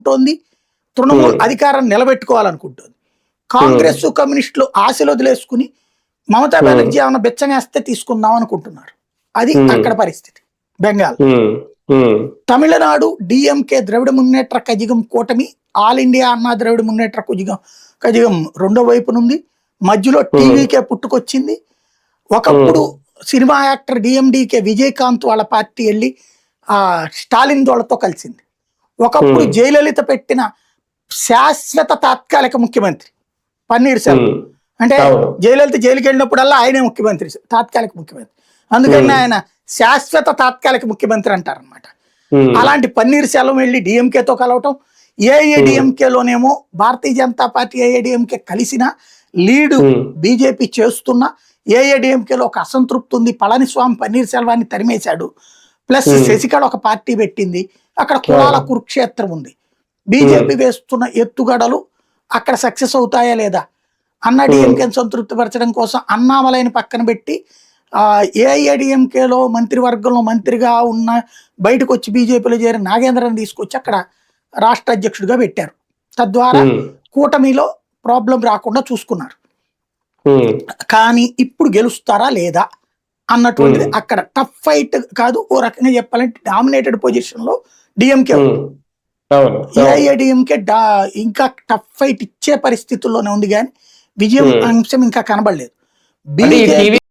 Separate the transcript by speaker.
Speaker 1: ఉంటుంది, తృణమూల్ అధికారం నిలబెట్టుకోవాలనుకుంటుంది. కాంగ్రెస్ కమ్యూనిస్టులు ఆశలు వదిలేసుకుని మమతా బెనర్జీ ఏమైనా బెచ్చమేస్తే తీసుకుందాం అనుకుంటున్నారు. అది అక్కడ పరిస్థితి. బెంగాల్, తమిళనాడు డిఎంకే ద్రవిడ మున్నేట్ర కజిగం కూటమి, ఆల్ ఇండియా అన్నా ద్రవిడ మున్నేట్ర కజిగం రెండో వైపునుంది. మధ్యలో టీవీకే పుట్టుకొచ్చింది. ఒకప్పుడు సినిమా యాక్టర్ డిఎండికే విజయకాంత్ వాళ్ళ పార్టీ వెళ్ళి స్టాలిన్ వాళ్ళతో కలిసింది. ఒకప్పుడు జయలలిత పెట్టిన శాశ్వత తాత్కాలిక ముఖ్యమంత్రి పన్నీర్ సెల్వం, అంటే జయలలిత జైలుకి వెళ్ళినప్పుడల్లా ఆయనే ముఖ్యమంత్రి, తాత్కాలిక ముఖ్యమంత్రి. అందుకని ఆయన శాశ్వత తాత్కాలిక ముఖ్యమంత్రి అంటారనమాట. అలాంటి పన్నీర్ సెల్వం వెళ్ళి డిఎంకేతో కలవటం, ఏఐఏడిఎంకేలోనేమో భారతీయ జనతా పార్టీ ఏఐడిఎంకే కలిసిన లీడు బీజేపీ చేస్తున్న, ఏఐడిఎంకేలో ఒక అసంతృప్తి ఉంది. పళనిస్వామి పన్నీర్ సెల్వాన్ని తరిమేశాడు. ప్లస్ శశికళ ఒక పార్టీ పెట్టింది. అక్కడ కులాల కురుక్షేత్రం ఉంది. బీజేపీ వేస్తున్న ఎత్తుగడలు అక్కడ సక్సెస్ అవుతాయా లేదా అన్న డిఎంకేని సంతృప్తిపరచడం కోసం అన్నామలైని పక్కన పెట్టి ఏఐఏడిఎంకేలో మంత్రివర్గంలో మంత్రిగా ఉన్న బయటకు వచ్చి బీజేపీలో చేరిన నాగేంద్రని తీసుకొచ్చి అక్కడ రాష్ట్ర అధ్యక్షుడిగా పెట్టారు. తద్వారా కూటమిలో ప్రాబ్లం రాకుండా చూసుకున్నారు. కానీ ఇప్పుడు గెలుస్తారా లేదా అన్నటువంటిది అక్కడ టఫ్ ఫైట్ కాదు. ఓ రకంగా చెప్పాలంటే డామినేటెడ్ పొజిషన్ లో డిఎంకే, ఏఐఏడిఎంకే ఇంకా టఫ్ ఫైట్ ఇచ్చే పరిస్థితుల్లోనే ఉంది. కానీ విజయం అంశం ఇంకా కనబడలేదు. బీజేపీ